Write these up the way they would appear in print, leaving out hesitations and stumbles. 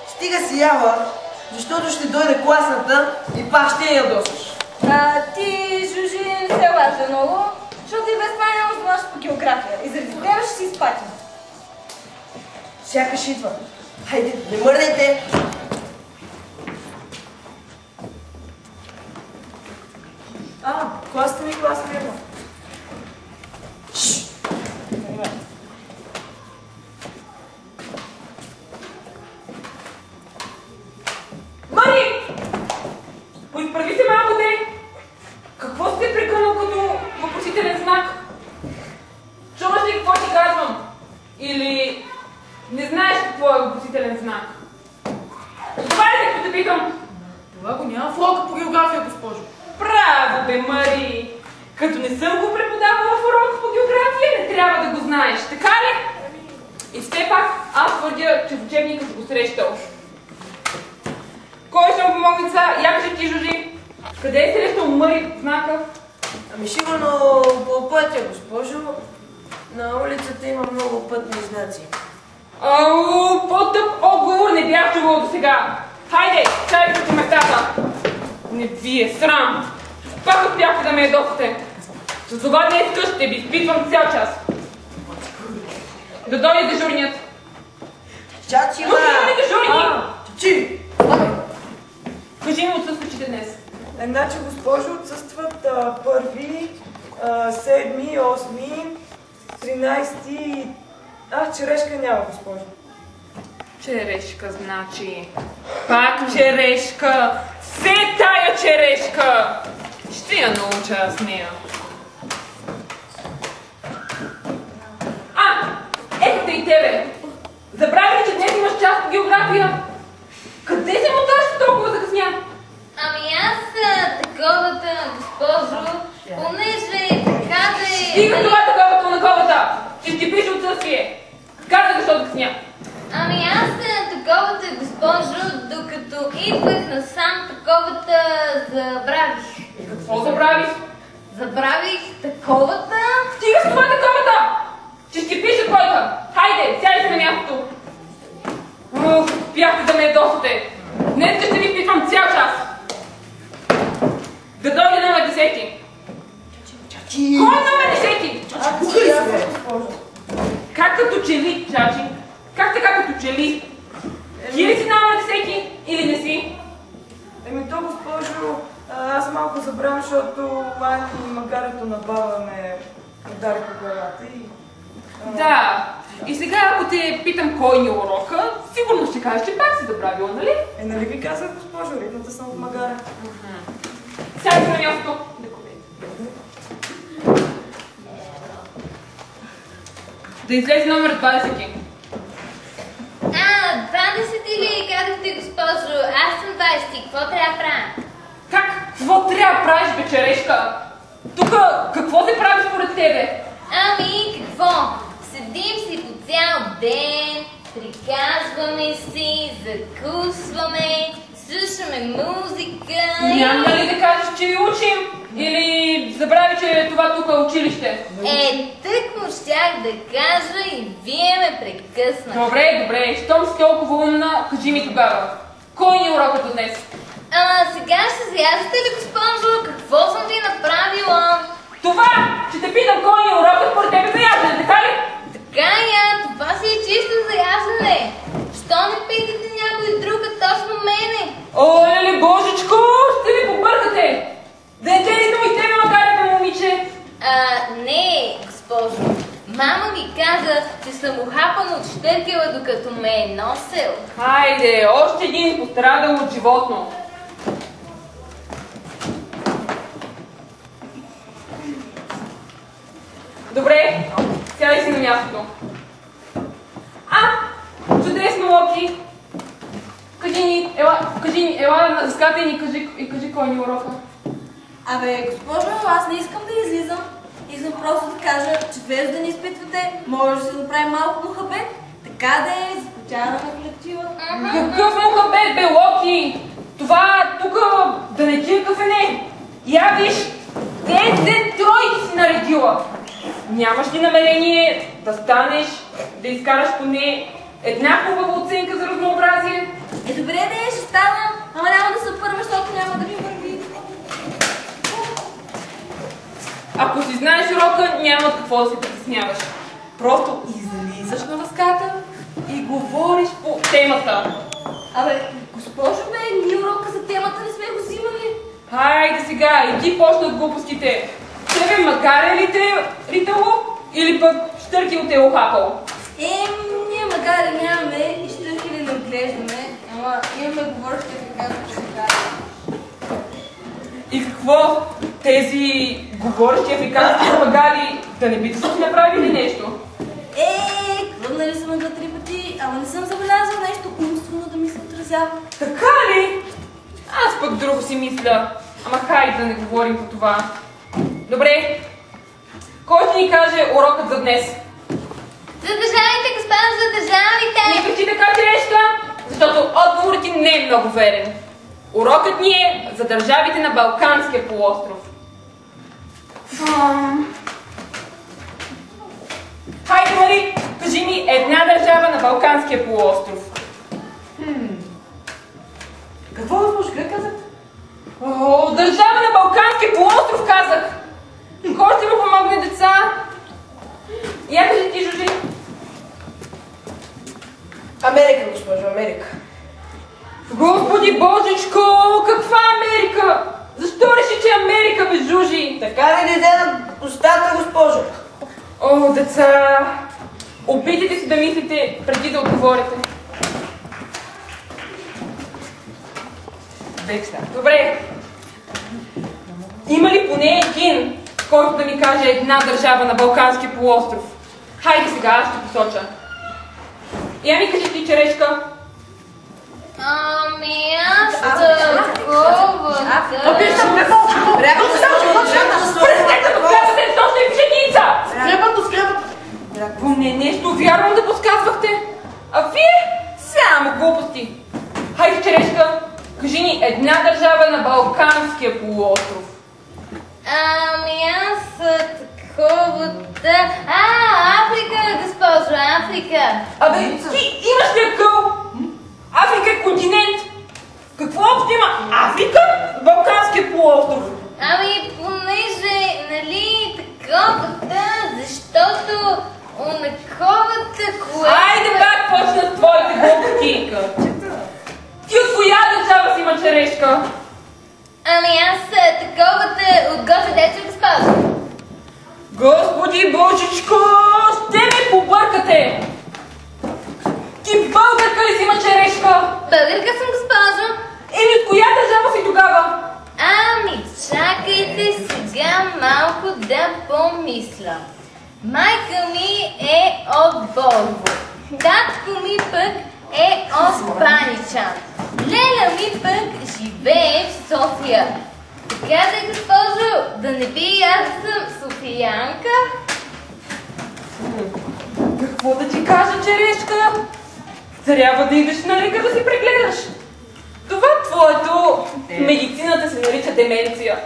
Стига си ява, защото ще дойде класната и пак ще я ядосаш. Ти, Жужи, не се лажа много, защото и без това няма да знаеш по география и заради тебе ще си изпатим. Сякаш идва. Хайде, не мърдайте! Класата ми, класата ми. Мари! Поизправи се малко, те! Какво сте прекънал като въпросителен знак? Чуваш ли какво ти казвам? Или не знаеш какво е въпросителен знак? Това ли като те питам? Това го няма в урока по география, госпожо. Браво, бе, Мари! Като не съм го преподавала в урока по география, не трябва да го знаеш, така ли? И все пак, аз твърдя, че в учебника си го срещал. Кой ще му помогне сега? Я кажи ти, Жужи. Къде е срещал Мари знака? Ами сигурно по пътя, госпожо. На улицата има много пътни знаци. Ау, по-тъп отговор не бях чувал до сега. Хайде, чайкайте по местата. Не ви е срам. Пак успяхте да ме ядосате. С това днес ще ви изпитвам цял час. Да дойде дежурният. Чачи, Тук има ли дежурни? Чачи! Кажи ми отсъстващите днес. Значи, госпожо, отсъстват 1-ви, 7-ми, 8-ми, 13-ти... черешка няма, госпожо. Черешка, значи. Пак черешка. Все тая черешка. Ще я науча с нея. Ето те и тебе! Забрави ли, че днес имаш част по география? Къде се моташ толкова закъсня? Ами аз таковата, госпожо, понеже така да е... Стига това таковата на ковата! Ще ти пише отсъствие! Каза защо закъсня? Ами аз таковата, госпожо, докато идвах насам таковата, забравих. И какво забравиш? Забравих таковата. Стига с това таковата! Ще ти пише двойка! Хайде, сядай се на мястото! Успяхте да ме ядосате! Днес ще ви изпитвам цял час! Да дойде номер 10! Кой е номер 10? Госпожо. Как като че ли, чачи? Как така като че ли? Ти ли си номер 10 или не си? Еми то, госпожо, аз малко забравям, защото Лани и магарето на баба ме удари по главата и... Да. И сега, ако те питам кой ни е урока, сигурно ще кажеш, че пак си забравила, нали? Нали ви казах, госпожо, ритната съм от магара. Сядай се на мястото. Да излезе номер 20. 20 ли казахте, госпожо? Аз съм 20. Какво трябва да правя? Как? Какво трябва да правиш, бе, черешка? Тук какво се прави според тебе? Ами, какво? Седим си по цял ден, приказваме си, закусваме, слушаме музика. Няма ли да кажеш, че ви учим? Или забрави, че това тук е училище? Тъкмо щях да кажа и вие ме прекъснахте. Добре, щом си толкова умна, кажи ми тогава. Кой ни е урокът за днес? Сега ще заяждате ли, госпожо? Какво съм ви направила? Това, че те питам кой ни е урокът, според тебе заяждане, така ли? Така това си е чисто заяждане. Що не питате някой друг, а точно мене? Оле, божечко, ще ви побъркате! Да не те ли и тебе магарите, момиче? Не, госпожо. Мама ми каза, че съм ухапана от щъркела, докато ме е носел. Хайде, още един пострадал от животно. Добре, сядай си на мястото. Чудесно, Локи! Кажи ни, ела на дъската и кажи кой ни е урока. Абе, госпожо, аз не искам да излизам. Искам просто да кажа, че без да ни изпитвате, може да се направи малко мухабет. Така да е, заключаваме колектива. Какъв мухабет, бе, Локи? Това тук да не кира кафене. Я виж, 10 тройки си наредила. Нямаш ли намерение да станеш, да изкараш поне една хубава оценка за разнообразие? Добре, не, ще стана, ама няма да съм първа, защото няма да ми върви. Ако си знаеш урока, няма от какво да се притесняваш. Просто излизаш на дъската и говориш по темата. Абе, госпожо, ние урока за темата не сме го взимали. Хайде сега, и ти почна от глупостите. Тебе магаре ли те ритало или пък щъркил те ухапал? Ние магаре нямаме и щъркили не отглеждаме, ама имаме говорещи африкански магаре. И какво? Тези говорещи африкански магари да не би да са ти направили нещо? Хвърнали съм на 2-3 пъти, ама не съм забелязал нещо умствено да ми се отразява. Така ли? Аз пък друго си мисля. Ама хайде да не говорим по това. Добре. Кой ще ни каже урокът за днес? Задържавайте, госпожо, задържавайте! Не кажи така, черешка, защото отговорът ти не е много верен. Урокът ни е за държавите на Балканския полуостров. Хайде, Мари, кажи ми една държава на Балканския полуостров. Какво, госпожо, как казахте? Държава на Балканския полуостров, казах. Кой ще му помогне, деца? Я кажи ти, Жужи. Америка, госпожо, Америка. Господи Божечко, каква Америка? Защо реши, че Америка, бе, Жужи? Така ли не на устата, госпожо? Деца, опитайте си да мислите преди да отговорите. Добре. Има ли поне един, който да ми каже една държава на Балканския полуостров? Хайде сега, аз ще посоча. Я ми кажи ти, черешка. Ами аз такова... Пръстете, подсказвате точно и пшеница! Скрепата! Поне нещо вярвам да подсказвахте. А вие само глупости. Хайде, черешка, кажи ни една държава на Балканския полуостров. Ами аз таковата... Африка, госпожо, Африка! Абе, ти имаш ли акъл? Африка е континент. Какво общо има Африка в Балканския полуостров? Ами, понеже, нали, таковата, защото онаковата, което... Айде пак почна с твоите глупости. Ти от коя държава си има, черешка? Ами аз таковата от Гоце Делчев, госпожо. Господи Божичко, ще ме побъркате! Ти българка ли си има, черешка? Българка съм, госпожо. Еми от коя държава си тогава? Ами, чакайте сега малко да помисля. Майка ми е от Борово. Татко ми пък е от Баничан. Леля ми пък живее в София. Така да, госпожо, да не би аз да съм софиянка? Какво да ти кажа, черешка? Трябва да идеш на лекар да си прегледаш. Това твоето медицината се нарича деменция.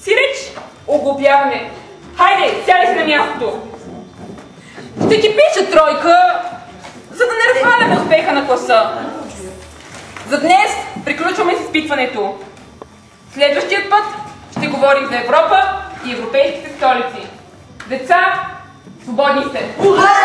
Сиреч оглупяване. Хайде, сядай се на мястото. Ще ти пиша тройка, за да не разваляме успеха на класа. За днес приключваме с изпитването. Следващият път ще говорим за Европа и европейските столици. Деца, свободни сте! Ура!